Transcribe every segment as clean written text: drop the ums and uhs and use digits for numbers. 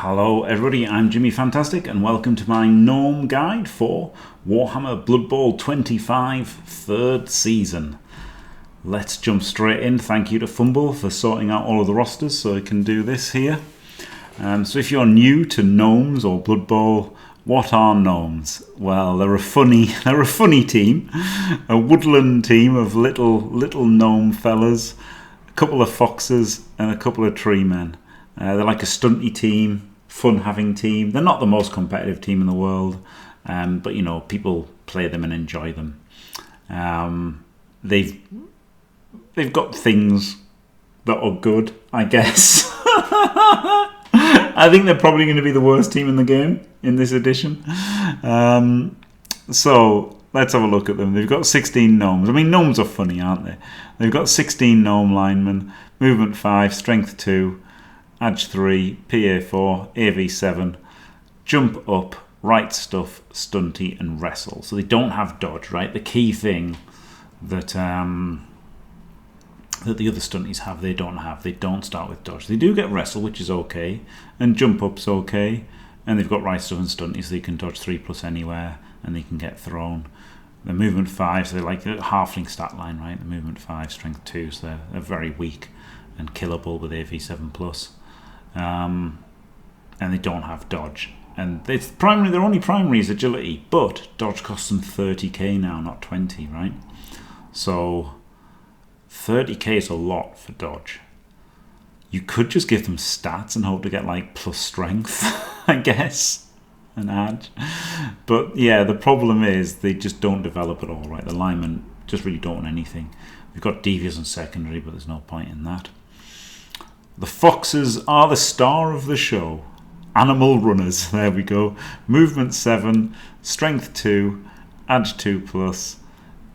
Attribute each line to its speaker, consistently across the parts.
Speaker 1: Hello everybody, I'm Jimmy Fantastic and welcome to my Gnome guide for Warhammer Bloodbowl 25 3rd season. Let's jump straight in. Thank you to Fumble for sorting out all of the rosters so I can do this here. So if you're new to Gnomes or Bloodbowl, what are Gnomes? Well, they're a funny team, a woodland team of little gnome fellas, a couple of foxes and a couple of treemen. They're like a stunty team, fun-having team. They're not the most competitive team in the world, but you know, people play them and enjoy them. They've got things that are good, I guess. I think they're probably going to be the worst team in the game in this edition. So let's have a look at them. They've got 16 gnomes. I mean, gnomes are funny, aren't they? They've got 16 gnome linemen, movement 5, strength 2, Edge 3, PA 4, AV 7, jump up, right stuff, stunty, and wrestle. So they don't have dodge, right? The key thing that that the other stunties have, they don't have. They don't start with dodge. They do get wrestle, which is okay, and jump up's okay, and they've got right stuff and stunty, so they can dodge 3+ anywhere, and they can get thrown. The movement 5, so they're like a halfling stat line, right? The movement 5, strength 2, so they're very weak and killable with AV 7+. And they don't have dodge, and it's primary. Their only primary is agility, but dodge costs them 30k now, not 20, right? So 30k is a lot for dodge. You could just give them stats and hope to get like plus strength, I guess, and add. But yeah, the problem is they just don't develop at all, right? The linemen just really don't want anything. We've got devious and secondary, but there's no point in that. The foxes are the star of the show. Animal runners, there we go. Movement 7, strength 2, edge 2+,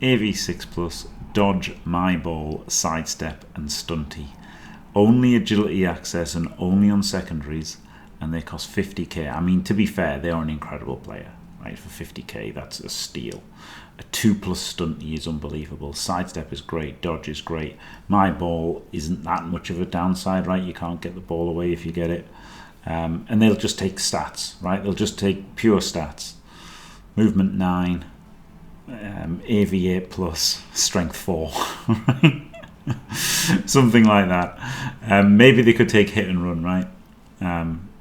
Speaker 1: AV 6+, dodge, my ball, sidestep, and stunty. Only agility access and only on secondaries, and they cost 50k. I mean, to be fair, they are an incredible player, right? For 50k, that's a steal. A 2+ stunty is unbelievable. Sidestep is great. Dodge is great. My ball isn't that much of a downside, right? You can't get the ball away if you get it. And they'll just take stats, right? They'll just take pure stats. Movement 9, AV 8+, strength 4, right? Something like that. Maybe they could take hit and run, right?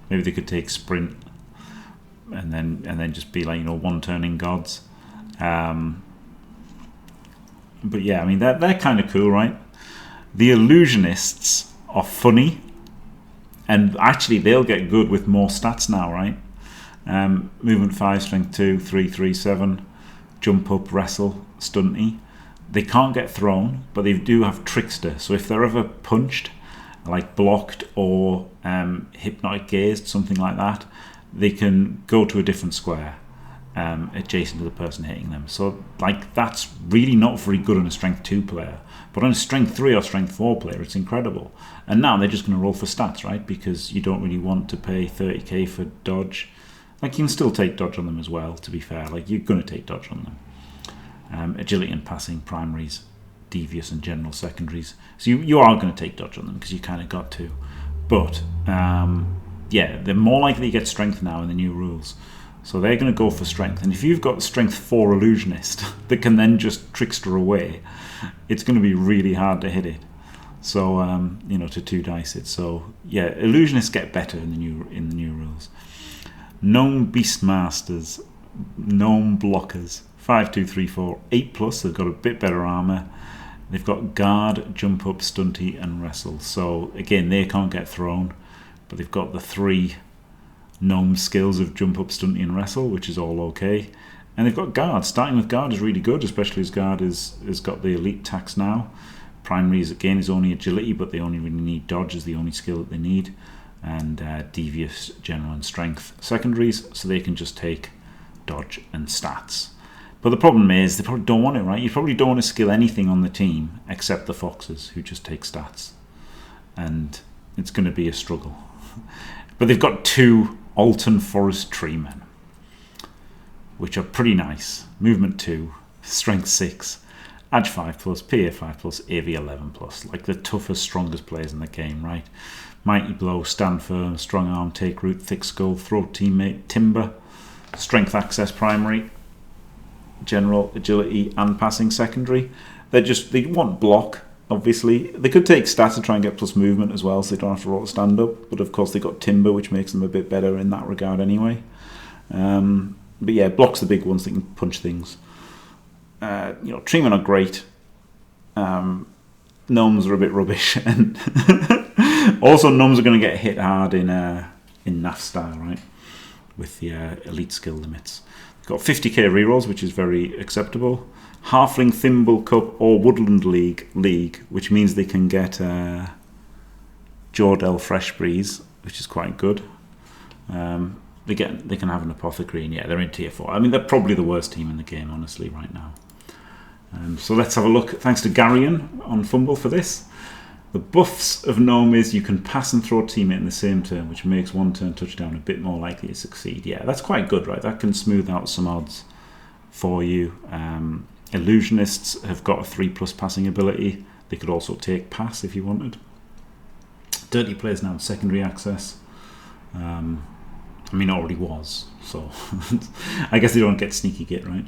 Speaker 1: Maybe they could take sprint, and then just be like, you know, one-turning gods. But yeah, I mean, they're kind of cool, right? The Illusionists are funny, and actually they'll get good with more stats now, right? Movement 5, strength 2, 3, 3, 7, jump up, wrestle, stunty. They can't get thrown, but they do have trickster. So if they're ever punched, like blocked or hypnotic gazed, something like that, they can go to a different square. Adjacent to the person hitting them. So like, that's really not very good on a strength 2 player, but on a strength 3 or strength 4 player it's incredible. And now they're just going to roll for stats, right? Because you don't really want to pay 30k for dodge. Like, you can still take dodge on them as well, to be fair. Like, you're going to take dodge on them. Agility and passing primaries, devious and general secondaries, so you are going to take dodge on them because you kind of got to. But yeah, they're more likely to get strength now in the new rules. So they're going to go for strength. And if you've got strength 4 illusionist that can then just trickster away, it's going to be really hard to hit it. So you know, to 2 dice it. So yeah, illusionists get better in the new rules. Gnome Beastmasters, gnome blockers, 5, 2, 3, 4, 8+. They've got a bit better armor. They've got guard, jump up, stunty, and wrestle. So again, they can't get thrown, but they've got the 3 gnome skills of jump up, stunty, and wrestle, which is all okay. And they've got guard. Starting with guard is really good, especially as guard has got the elite tax now. Primary is only agility, but they only really need dodge as the only skill that they need, and devious, general, and strength secondaries, so they can just take dodge and stats. But the problem is they probably don't want it, right? You probably don't want to skill anything on the team except the foxes, who just take stats, and it's going to be a struggle. But they've got 2 Alton Forest Treemen, which are pretty nice. Movement 2, strength 6, edge 5+, PA 5+, AV 11+, like the toughest, strongest players in the game, right? Mighty Blow, Stand Firm, Strong Arm, Take Root, Thick Skull, Throw Teammate, Timber, Strength Access primary, General, Agility and Passing secondary. They want block, obviously. They could take stats to try and get plus movement as well, so they don't have to roll stand up, but of course they got Timber, which makes them a bit better in that regard anyway. But yeah, block's the big ones that can punch things. Treemen are great. Gnomes are a bit rubbish, and also gnomes are going to get hit hard in NAF style, right? With the elite skill limits. They've got 50k rerolls, which is very acceptable. Halfling, Thimble Cup, or Woodland League, which means they can get Jordell Fresh Breeze, which is quite good. They can have an Apothecary, and yeah, they're in tier 4. I mean, they're probably the worst team in the game, honestly, right now. So let's have a look. Thanks to Garion on Fumble for this. The buffs of Gnome is you can pass and throw teammate in the same turn, which makes one turn touchdown a bit more likely to succeed. Yeah, that's quite good, right? That can smooth out some odds for you. Illusionists have got a 3+ passing ability. They could also take pass if you wanted. Dirty Players now have secondary access. Already was, so I guess they don't get Sneaky Git, right?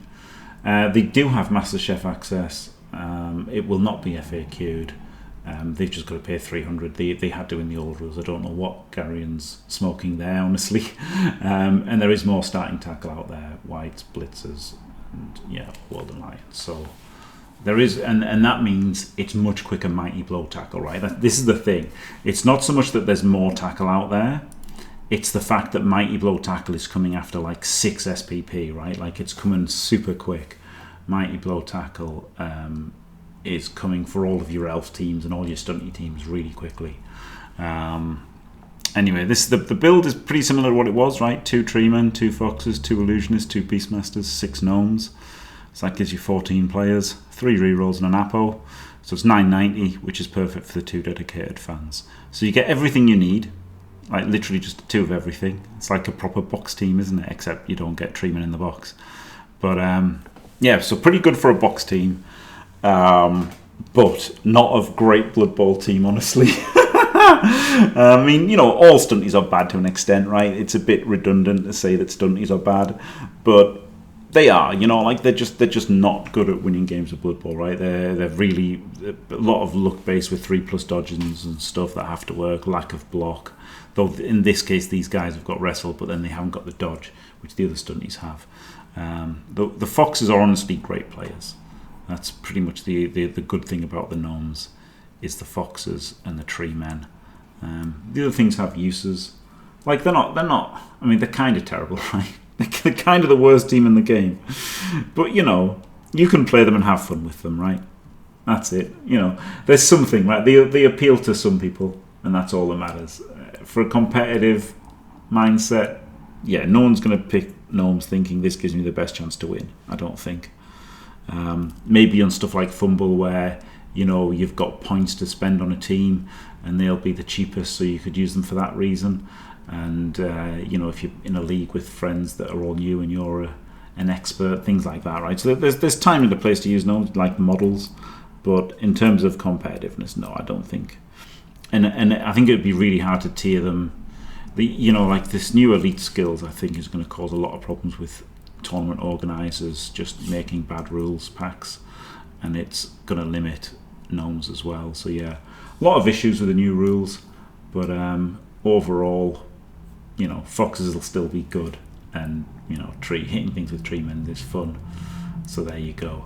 Speaker 1: They do have Master Chef access. It will not be FAQ'd. They've just got to pay 300. They had to in the old rules. I don't know what Garion's smoking there, honestly. And there is more starting tackle out there. Whites, Blitzers, and yeah, World Alliance. So there is, and that means it's much quicker Mighty Blow tackle, right? This is the thing. It's not so much that there's more tackle out there. It's the fact that Mighty Blow tackle is coming after like 6 SPP, right? Like it's coming super quick. Mighty Blow tackle is coming for all of your elf teams and all your stunty teams really quickly. Anyway, the build is pretty similar to what it was, right? 2 Treemen, 2 Foxes, 2 Illusionists, 2 Beastmasters, 6 Gnomes. So that gives you 14 players, 3 rerolls and an Apo. So it's 990, which is perfect for the 2 dedicated fans. So you get everything you need. Like literally just 2 of everything. It's like a proper box team, isn't it? Except you don't get Treemen in the box. But yeah, so pretty good for a box team. But not a great Blood Bowl team, honestly. All stunties are bad to an extent, right? It's a bit redundant to say that stunties are bad, but they are. They're just not good at winning games of Blood Bowl, right? They're really a lot of luck based with 3+ dodges and stuff that have to work. Lack of block. Though in this case, these guys have got wrestle, but then they haven't got the dodge, which the other stunties have. The Foxes are honestly great players. That's pretty much the good thing about the Gnomes, is the Foxes and the Treemen. The other things have uses. Like they're not. I mean, they're kind of terrible, right? They're kind of the worst team in the game. But you can play them and have fun with them, right? That's it. There's something, right? They appeal to some people, and that's all that matters. For a competitive mindset, yeah, no one's going to pick Gnomes thinking this gives me the best chance to win. I don't think. Maybe on stuff like Fumble where you've got points to spend on a team and they'll be the cheapest, so you could use them for that reason. And if you're in a league with friends that are all new and you're an expert, things like that, right? So there's time and a place to use Gnomes like models, but in terms of competitiveness, no, I don't think. And I think it would be really hard to tier them. Like this new elite skills, I think is going to cause a lot of problems with tournament organisers just making bad rules packs, and it's going to limit Gnomes as well. So yeah, a lot of issues with the new rules, but overall, Foxes will still be good, and hitting things with Treemen is fun. So there you go.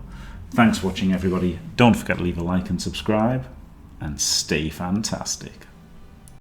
Speaker 1: Thanks for watching, everybody. Don't forget to leave a like and subscribe, and stay fantastic.